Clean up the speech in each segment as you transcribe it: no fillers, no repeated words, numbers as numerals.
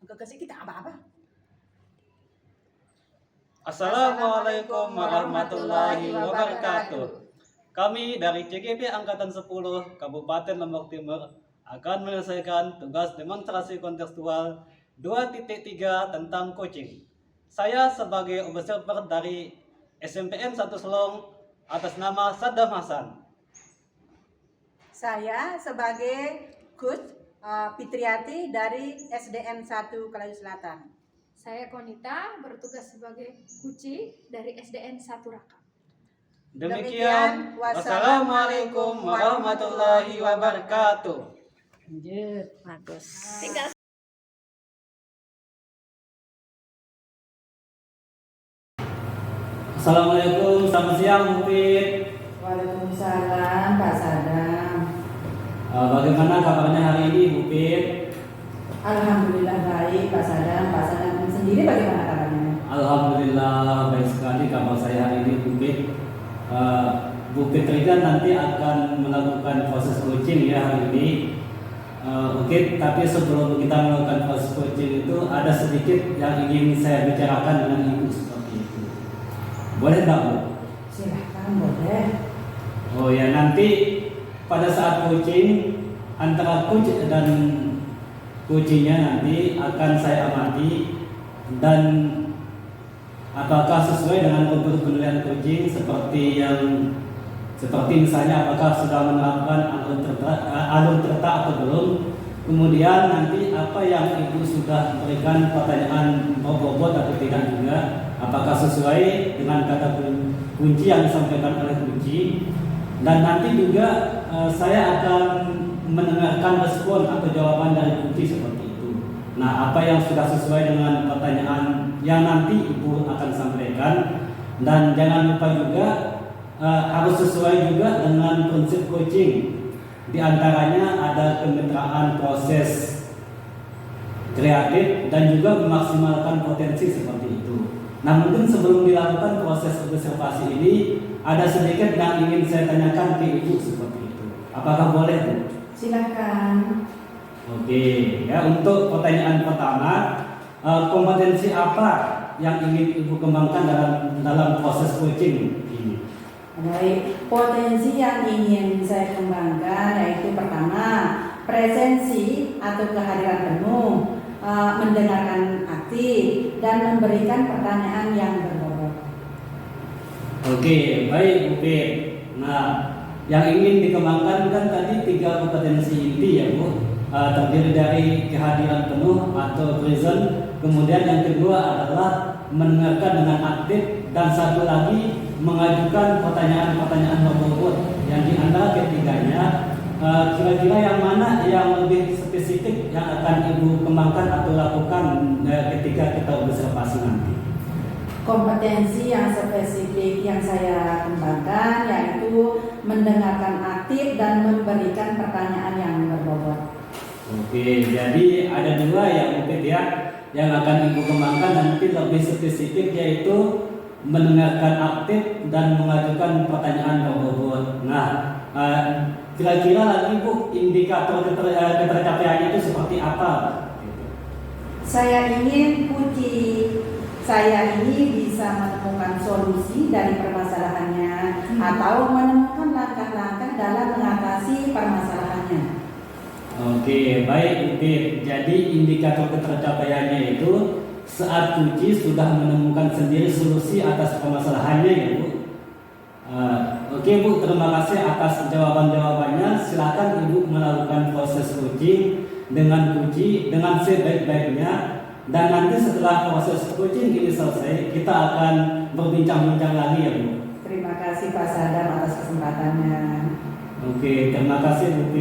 Enggak kasih kita apa-apa. Assalamualaikum warahmatullahi wabarakatuh. Kami dari CGP Angkatan 10 Kabupaten Lombok Timur akan menyelesaikan tugas demonstrasi kontekstual 2.3 tentang coaching. Saya sebagai observer dari SMPN 1 Selong atas nama Saddam Hasan. Saya sebagai Coach Fitriati dari SDN 1 Kelayu Selatan. Saya Konita, bertugas sebagai Kuci dari SDN 1 Raka. Demikian, wassalamualaikum warahmatullahi wabarakatuh. Lanjut, bagus. Assalamualaikum, selamat siang Mufid. Waalaikumsalam Pak Sadam. Bagaimana kabarnya hari ini Mufid? Alhamdulillah baik Pak Sadam. Pak Sadam sendiri bagaimana kabarnya? Alhamdulillah baik sekali kabar saya hari ini Mufid. Bu Fitri kan nanti akan melakukan proses coaching ya hari ini. Oke, tapi sebelum kita melakukan proses coaching itu ada sedikit yang ingin saya bicarakan dengan Ibu seperti itu. Boleh nggak Bu? Silahkan boleh. Oh ya, nanti pada saat coaching antara coach dan coachingnya nanti akan saya amati dan apakah sesuai dengan prosedur penilaian coaching seperti misalnya apakah sudah menerapkan alur terta atau belum. Kemudian nanti apa yang Ibu sudah berikan pertanyaan bobot atau tidak juga, apakah sesuai dengan kata kunci yang disampaikan oleh kunci. Dan nanti juga saya akan mendengarkan respon atau jawaban dari kunci seperti itu. Nah, apa yang sudah sesuai dengan pertanyaan yang nanti Ibu akan sampaikan, dan jangan lupa juga harus sesuai juga dengan prinsip coaching. Di antaranya ada kemitraan proses kreatif dan juga memaksimalkan potensi seperti itu. Nah, mungkin sebelum dilakukan proses observasi ini ada sedikit yang ingin saya tanyakan ke Ibu seperti itu. Apakah boleh, Bu? Silakan. Oke, ya untuk pertanyaan pertama, kompetensi apa yang ingin Ibu kembangkan dalam proses coaching ini? Baik, potensi yang ingin saya kembangkan yaitu pertama, presensi atau kehadiran penuh, mendengarkan aktif dan memberikan pertanyaan yang berbobot. Oke, baik Bu Fit. Nah, yang ingin dikembangkan kan tadi 3 kompetensi inti ya Bu, terdiri dari kehadiran penuh atau present, kemudian yang kedua adalah mendengarkan dengan aktif, dan satu lagi mengajukan pertanyaan-pertanyaan berbobot. Yang di antara ketiganya, kira-kira yang mana yang lebih spesifik yang akan Ibu kembangkan atau lakukan ketika kita observasi nanti? Kompetensi yang spesifik yang saya kembangkan yaitu mendengarkan aktif dan memberikan pertanyaan yang berbobot. Oke, jadi ada 2 yang mungkin ya yang akan Ibu kembangkan nanti lebih spesifik, yaitu mendengarkan aktif dan mengajukan pertanyaan berbobot. Nah, kira-kira lagi Bu, indikator ketercapaian itu seperti apa? Saya ingin kunci saya ini bisa menemukan solusi dari permasalahannya atau menemukan langkah-langkah dalam mengatasi permasalahannya. Oke, baik Bu. Jadi indikator ketercapaiannya itu saat kunci sudah menemukan sendiri solusi atas permasalahannya ya Bu. Oke Bu, terima kasih atas jawaban-jawabannya. Silakan Ibu melakukan proses coaching dengan kunci dengan sebaik-baiknya, dan nanti setelah proses coaching ini selesai kita akan berbincang-bincang lagi ya Bu. Terima kasih Pak Sadam atas kesempatannya. Oke, terima kasih Bu.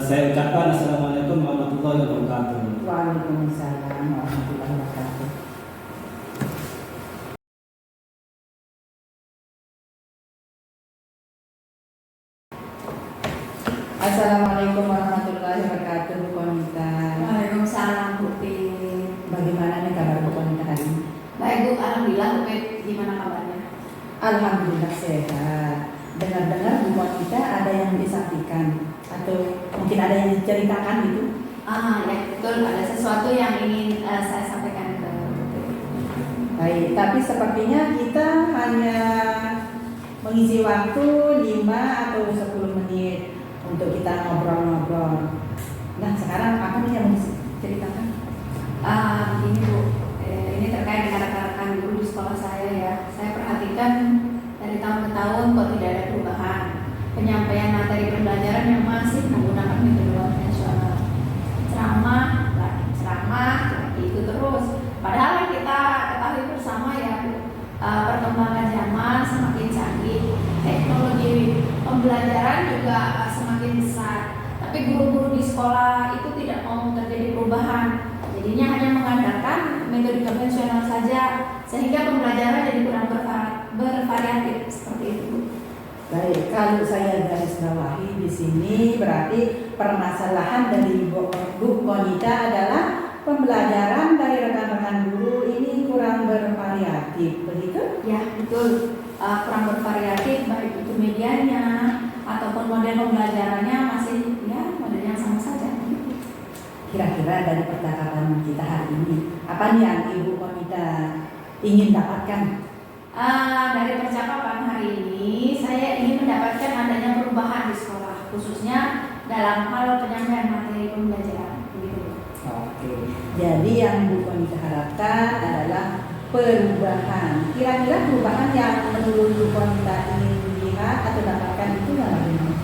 Saya ucapkan assalamualaikum warahmatullahi wabarakatuh. Waalaikumsalam warahmatullahi wabarakatuh. Assalamualaikum warahmatullahi wabarakatuh, Bu Konita. Waalaikumsalam Bu Pit. Bagaimana nih kabar Bu Konita hari ini? Baik Bu, alhamdulillah Bu Pit. Gimana kabarnya? Alhamdulillah sehat. Dengar-dengar Bu Konita ada yang disampaikan atau mungkin ada yang diceritakan gitu? Ya betul, ada sesuatu yang ingin saya sampaikan ke Baik, tapi sepertinya kita hanya mengisi waktu 5 atau 10 menit untuk kita ngobrol-ngobrol. Nah, sekarang apa nih yang mau diceritakan? Begini Bu, ini terkait dengan rekan-rekan guru di sekolah saya ya. Saya perhatikan dari tahun ke tahun kok tidak ada perubahan. Penyampaian materi pembelajaran yang masih menggunakan metode konvensional. Ceramah, seperti itu terus. Padahal kita ketahui bersama ya Bu, perkembangan zaman semakin canggih, teknologi pembelajaran juga semakin besar. Tapi guru-guru di sekolah itu tidak mau terjadi perubahan. Jadinya hanya mengandalkan metode konvensional saja, sehingga pembelajaran jadi kurang bervariatif seperti itu. Baik, kalau saya garis bawahi di sini berarti permasalahan dari Bu Konita adalah pembelajaran dari rekan-rekan guru ini kurang bervariatif, begitu? Ya betul, kurang bervariatif baik itu medianya ataupun model pembelajarannya masih ya model yang sama saja. Kira-kira dari percakapan kita hari ini, apa nih yang Ibu Konita ingin dapatkan? Dari percakapan hari ini, saya ingin mendapatkan adanya perubahan di sekolah, khususnya dalam hal penyampaian materi pembelajaran. Begitu. Oke, jadi yang Bu Konita harapkan adalah perubahan. Kira-kira perubahan yang menurut Bu Konita ingin dilihat atau dapatkan itu yang bagaimana?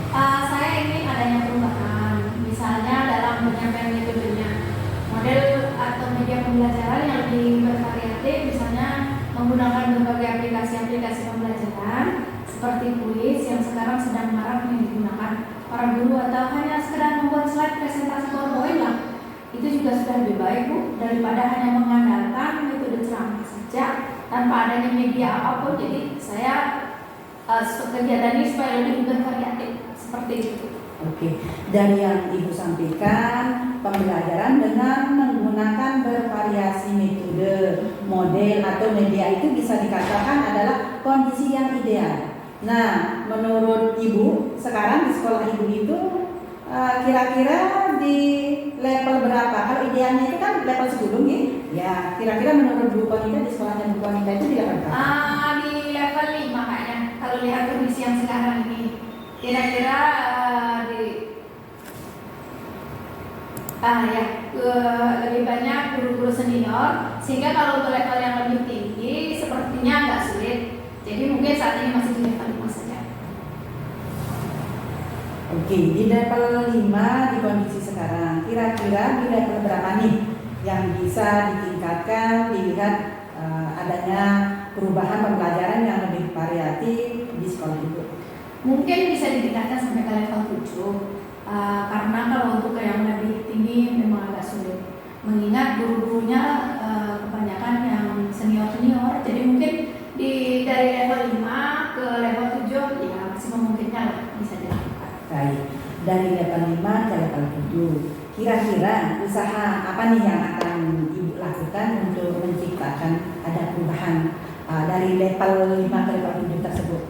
Saya ingin adanya perubahan, misalnya dalam penyampaian metodenya, model atau media pembelajaran yang lebih bervariatif, misalnya menggunakan berbagai aplikasi pembelajaran seperti kuis yang sekarang sedang marak digunakan para guru, atau hanya sekedar membuat slide presentasi PowerPoint lah. Itu juga sudah lebih baik Bu, daripada hanya mengandalkan metode ceramah saja tanpa adanya media apapun. Jadi saya kegiatan ini supaya lebih bervariatif seperti itu. Oke, dari yang Ibu sampaikan, pembelajaran dengan menggunakan bervariasi metode, model atau media itu bisa dikatakan adalah kondisi yang ideal. Nah, menurut Ibu, sekarang di sekolah Ibu itu kira-kira di level berapa? Kalau idealnya itu kan level 10 nih. Ya, kira-kira menurut Bu Konita di sekolahnya Bu Konita itu di level berapa? Di level 5 kayaknya. Kalau lihat kondisi yang sekarang ini, kira-kira lebih banyak guru-guru senior, sehingga kalau untuk level yang lebih tinggi sepertinya agak sulit. Jadi mungkin saat ini masih di level 5 saja. Oke, di level 5 di kondisi sekarang, kira-kira di level berapa nih yang bisa ditingkatkan, dilihat adanya perubahan pembelajaran yang lebih variatif di sekolah itu? Mungkin bisa ditingkatkan sampai ke level 7. Karena kalau untuk yang lebih tinggi memang agak sulit, mengingat guru-gurunya kebanyakan yang senior-senior. Jadi mungkin dari level 5 ke level 7 ya masih memungkinkan lah, bisa dilakukan. Baik, dari level 5 ke level 7, kira-kira usaha apa nih yang akan Ibu lakukan untuk menciptakan ada perubahan dari level 5 ke level 7 tersebut?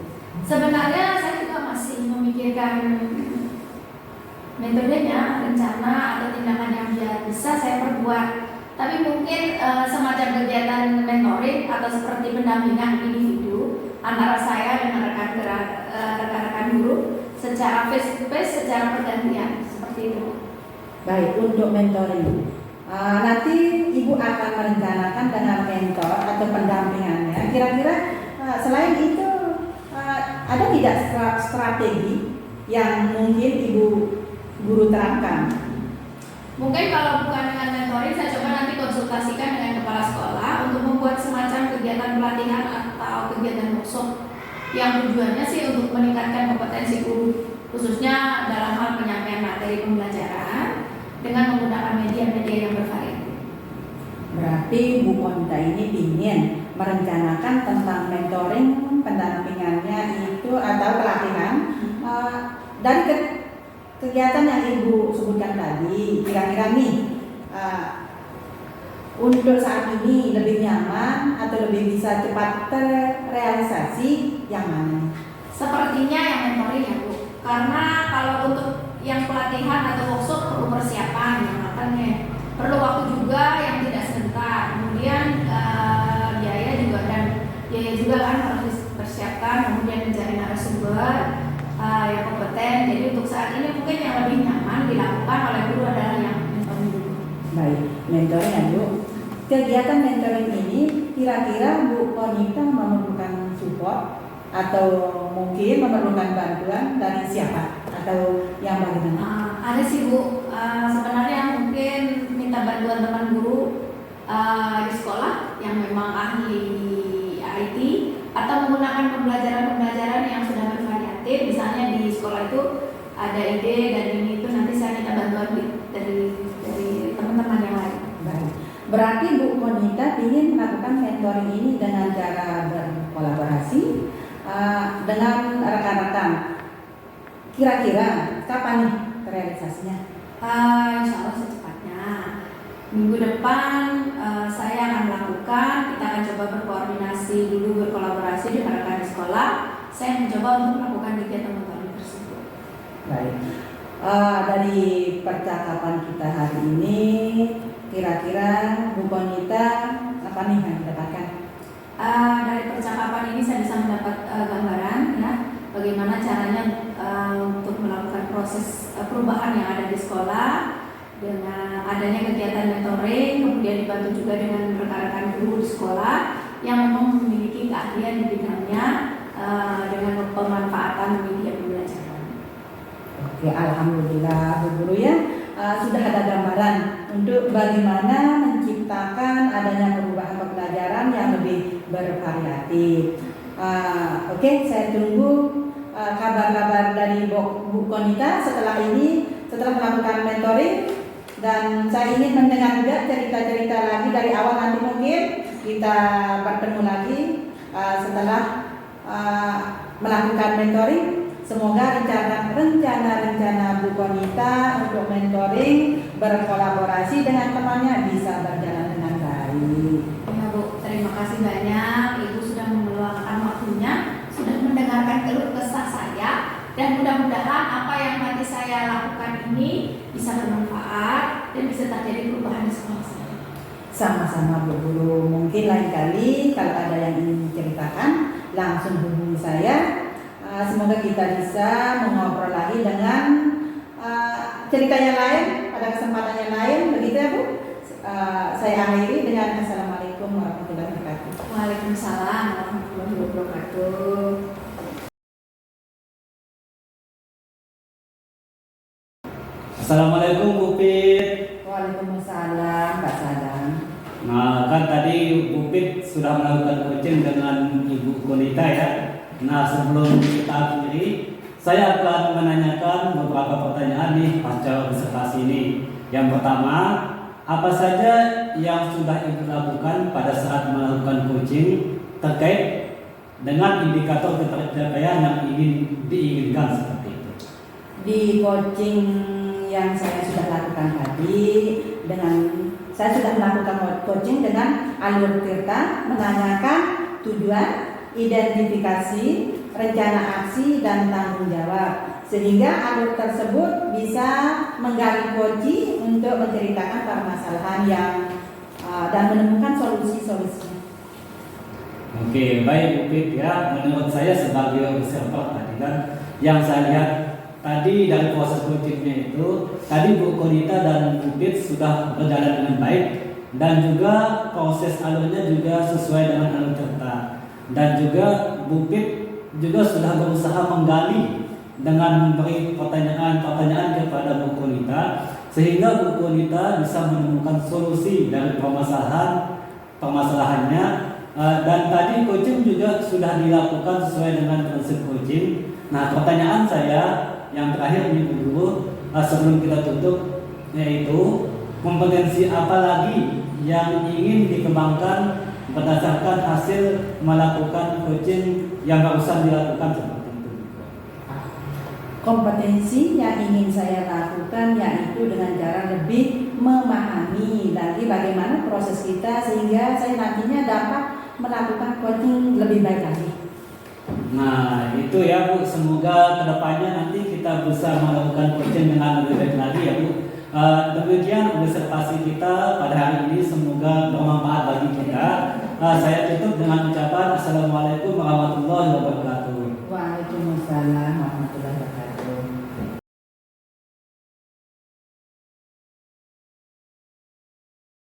Sebenarnya saya juga masih memikirkan metodenya, rencana atau tindakan yang bisa saya perbuat. Tapi mungkin semacam kegiatan mentoring atau seperti pendampingan individu antara saya dengan rekan-rekan guru secara face to face, secara pergantian seperti itu. Baik, untuk mentoring, nanti Ibu akan merencanakan dengan mentor atau pendampingannya. Kira-kira selain itu ada tidak strategi yang mungkin Ibu guru terapkan? Mungkin kalau bukan dengan mentoring, saya coba nanti konsultasikan dengan kepala sekolah untuk membuat semacam kegiatan pelatihan atau kegiatan workshop yang tujuannya sih untuk meningkatkan kompetensi guru, khususnya dalam hal penyampaian materi pembelajaran dengan menggunakan media-media yang bervariatif. Berarti Bu Konita ini ingin merencanakan tentang mentoring, pendampingannya itu atau pelatihan dari kegiatan yang Ibu sebutkan tadi. Kira-kira nih untuk saat ini lebih nyaman atau lebih bisa cepat terrealisasi yang mana? Sepertinya yang mentoring ya Bu, karena kalau untuk yang pelatihan atau workshop perlu persiapan yang matang juga yang tidak sebentar. Kemudian biaya juga kan harus dipersiapkan, kemudian mencari narasumber yang kompeten. Jadi untuk saat ini mungkin yang lebih nyaman dilakukan oleh guru adalah yang mentoring dulu. Baik, mentoring ya Bu. Kegiatan mentoring ini kira-kira Bu Konita memerlukan support atau mungkin memerlukan bantuan dari siapa atau yang bagaimana? Ada sih Bu, sebenarnya mungkin minta bantuan teman guru di sekolah yang memang ahli IT atau menggunakan pembelajaran yang sudah bervariatif. Misalnya di sekolah itu ada ide dan ini itu nanti saya minta bantuan dari teman-teman yang lain. Baik. Berarti Bu Konita ingin melakukan mentoring ini dengan cara berkolaborasi dengan rekan-rekan. Kira-kira kapan nih realisasinya? Insya Allah secepatnya. Minggu depan saya akan melakukan, kita akan coba berkoordinasi dulu, berkolaborasi dengan rekan di sekolah. Saya mencoba untuk melakukan kegiatan mentoring tersebut. Baik. Dari percakapan kita hari ini, kira-kira Bu Konita apa nih yang didapatkan? Dari percakapan ini saya bisa mendapat gambaran ya, bagaimana caranya untuk melakukan proses perubahan yang ada di sekolah dengan adanya kegiatan mentoring, kemudian dibantu juga dengan rekan-rekan guru di sekolah yang memang memiliki keahlian di bidangnya dengan pemanfaatan media pembelajaran. Oke, alhamdulillah Bu Guru ya, sudah ada gambaran untuk bagaimana menciptakan adanya perubahan pembelajaran yang lebih bervariatif. Oke, saya tunggu kabar-kabar dari Bu Konita setelah melakukan mentoring, dan saya ingin mendengar juga cerita-cerita lagi dari awal. Nanti mungkin kita bertemu lagi setelah melakukan mentoring. Semoga rencana Bu Konita untuk mentoring berkolaborasi dengan temannya bisa berjalan dengan baik. Ya Bu, terima kasih banyak. Ibu sudah meluangkan waktunya, sudah mendengarkan keluh kesah saya, dan mudah-mudahan apa yang nanti saya lakukan ini bisa bermanfaat dan bisa terjadi perubahan di sekolah saya. Sama-sama Bu Guru. Mungkin lain kali kalau ada yang ingin diceritakan langsung hubungi saya. Semoga kita bisa mengobrol lagi dengan cerita yang lain pada kesempatan yang lain. Begitu ya Bu. Saya akhiri dengan Assalamualaikum warahmatullahi wabarakatuh. Waalaikumsalam warahmatullahi wabarakatuh. Assalamualaikum Bu Pit. Waalaikumsalam Pak Sadam. Nah, kan tadi Bu Pit sudah melakukan coaching dengan Ibu Konita ya. Nah, sebelum kita akhiri, saya akan menanyakan beberapa pertanyaan nih pasca observasi ini. Yang pertama, apa saja yang sudah Ibu lakukan pada saat melakukan coaching terkait dengan indikator pencapaian yang diinginkan seperti itu? Di coaching yang saya sudah lakukan tadi, saya sudah melakukan coaching dengan alur Tirta, menanyakan tujuan, identifikasi, rencana aksi, dan tanggung jawab, sehingga alur tersebut bisa menggali kunci untuk menceritakan permasalahan dan menemukan solusi-solusinya. Oke, baik Bu Pit ya. Menurut saya sebagai observer tadi kan, yang saya lihat tadi dari proses coachingnya itu, tadi Bu Konita dan Bu Pit sudah berjalan dengan baik, dan juga proses alurnya juga sesuai dengan alur Tirta. Dan juga Bu Pit juga sudah berusaha menggali dengan memberi pertanyaan-pertanyaan kepada Bu Konita, sehingga Bu Konita bisa menemukan solusi dari permasalahannya. Dan tadi coaching juga sudah dilakukan sesuai dengan prinsip coaching. Nah, pertanyaan saya yang terakhir ini Bu Guru, sebelum kita tutup, yaitu kompetensi apa lagi yang ingin dikembangkan berdasarkan hasil melakukan coaching yang barusan dilakukan seperti itu? Kompetensi yang ingin saya lakukan yaitu dengan cara lebih memahami lagi bagaimana proses kita, sehingga saya nantinya dapat melakukan coaching lebih baik lagi. Nah, itu ya Bu, semoga kedepannya nanti kita bisa melakukan coaching dengan lebih baik lagi ya Bu. Demikian observasi kita pada hari ini, semoga bermanfaat bagi kita. Saya tutup dengan ucapan Assalamualaikum warahmatullahi wabarakatuh.